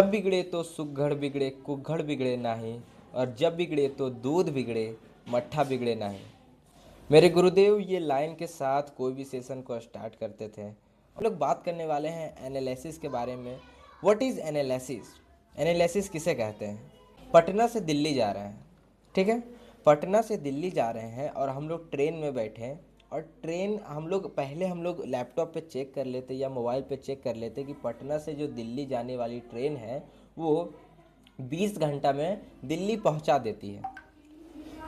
जब बिगड़े तो सुघड़ बिगड़े कुघड़ बिगड़े नाही, और जब बिगड़े तो दूध बिगड़े मट्ठा बिगड़े नाही। मेरे गुरुदेव ये लाइन के साथ कोई भी सेशन को स्टार्ट करते थे। हम लोग बात करने वाले हैं एनालिसिस के बारे में। What is analysis? एनालिसिस किसे कहते हैं? पटना से दिल्ली जा रहे हैं, ठीक है। पटना से दिल्ली जा रहे हैं और हम लोग ट्रेन में बैठे हैं, और ट्रेन हम लोग लैपटॉप पे चेक कर लेते या मोबाइल पे चेक कर लेते कि पटना से जो दिल्ली जाने वाली ट्रेन है वो 20 घंटा में दिल्ली पहुंचा देती है।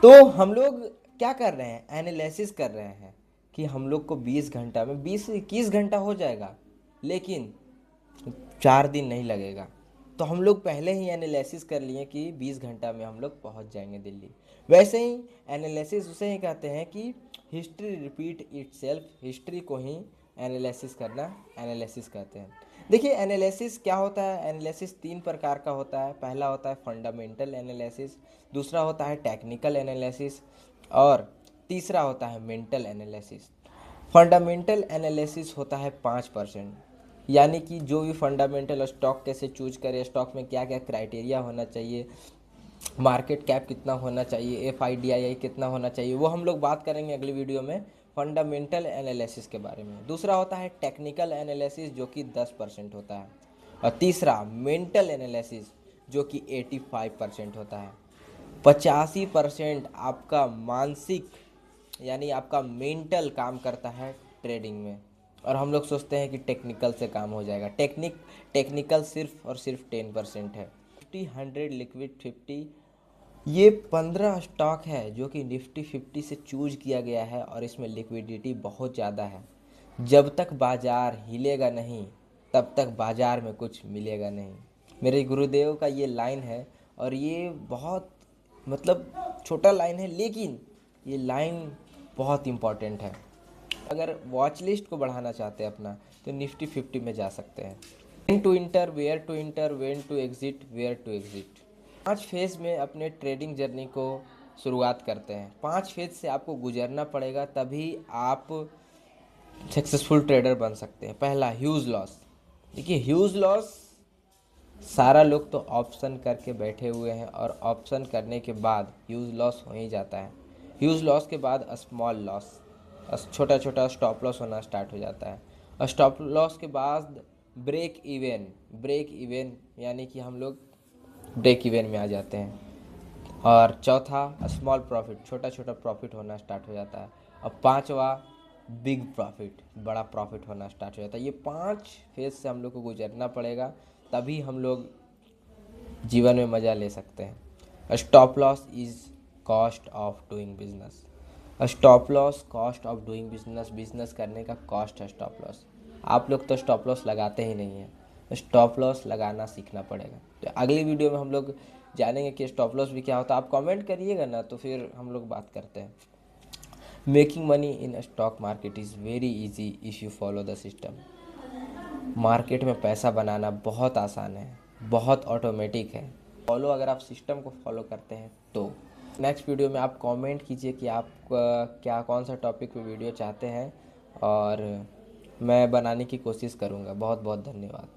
तो हम लोग क्या कर रहे हैं? एनालिसिस कर रहे हैं कि हम लोग को 20 घंटा में 20 से 21 घंटा हो जाएगा, लेकिन 4 दिन नहीं लगेगा। तो हम लोग पहले ही एनालिसिस कर लिए कि 20 घंटा में हम लोग पहुंच जाएंगे दिल्ली। वैसे ही एनालिसिस उसे ही कहते हैं कि हिस्ट्री रिपीट इटसेल्फ। हिस्ट्री को ही एनालिसिस करना एनालिसिस कहते हैं। देखिए एनालिसिस क्या होता है। एनालिसिस 3 प्रकार का होता है। पहला होता है फंडामेंटल एनालिसिस, दूसरा होता है टेक्निकल एनालिसिस, और तीसरा होता है मेंटल एनालिसिस। फंडामेंटल एनालिसिस होता है 5%, यानी कि जो भी फंडामेंटल स्टॉक कैसे चूज करें, स्टॉक में क्या क्या क्राइटेरिया होना चाहिए, मार्केट कैप कितना होना चाहिए, FIDII कितना होना चाहिए, वो हम लोग बात करेंगे अगली वीडियो में फंडामेंटल एनालिसिस के बारे में। दूसरा होता है टेक्निकल एनालिसिस जो कि 10% होता है, और तीसरा मेंटल एनालिसिस जो कि 85% होता है। 85% आपका मानसिक यानी आपका मेंटल काम करता है ट्रेडिंग में, और हम लोग सोचते हैं कि टेक्निकल से काम हो जाएगा। टेक्निकल सिर्फ और सिर्फ 10% है। निफ्टी 100 लिक्विड 50 ये 15 स्टॉक है जो कि निफ्टी 50 से चूज किया गया है, और इसमें लिक्विडिटी बहुत ज़्यादा है। जब तक बाज़ार हिलेगा नहीं तब तक बाज़ार में कुछ मिलेगा नहीं। मेरे गुरुदेव का ये लाइन है, और ये बहुत छोटा लाइन है, लेकिन ये लाइन बहुत इम्पॉर्टेंट है। अगर वॉच लिस्ट को बढ़ाना चाहते हैं अपना, तो निफ्टी 50 में जा सकते हैं। When to enter, where to enter, when to exit, where to exit. 5 phase में अपने ट्रेडिंग जर्नी को शुरुआत करते हैं। 5 फेज़ से आपको गुजरना पड़ेगा, तभी आप सक्सेसफुल ट्रेडर बन सकते हैं। पहला, ह्यूज लॉस। देखिए ह्यूज लॉस, सारा लोग तो ऑप्शन करके बैठे हुए हैं, और ऑप्शन करने के बाद ह्यूज लॉस हो ही जाता है। ह्यूज लॉस के बाद स्मॉल लॉस, छोटा छोटा स्टॉप लॉस होना स्टार्ट हो जाता है, और स्टॉप लॉस के बाद ब्रेक इवन यानी कि हम लोग ब्रेक इवन में आ जाते हैं। और चौथा, स्मॉल प्रॉफिट, छोटा छोटा प्रॉफिट होना स्टार्ट हो जाता है। और पांचवा, बिग प्रॉफिट, बड़ा प्रॉफिट होना स्टार्ट हो जाता है। ये 5 फेज से हम लोग को गुजरना पड़ेगा, तभी हम लोग जीवन में मज़ा ले सकते हैं। Stop loss is cost of doing business. Stop loss cost of doing business, business करने का कॉस्ट है स्टॉप लॉस। आप लोग तो स्टॉप लॉस लगाते ही नहीं हैं, स्टॉप लॉस लगाना सीखना पड़ेगा। तो अगली वीडियो में हम लोग जानेंगे कि स्टॉप लॉस भी क्या होता है। आप कमेंट करिएगा ना, तो फिर हम लोग बात करते हैं। Making money in stock market is very easy if you follow the system. Market में पैसा बनाना बहुत आसान है, बहुत ऑटोमेटिक है। अगर आप सिस्टम को फॉलो करते हैं तो। नेक्स्ट वीडियो में आप कमेंट कीजिए कि आप क्या कौन सा टॉपिक पे वीडियो चाहते हैं, और मैं बनाने की कोशिश करूँगा। बहुत बहुत धन्यवाद।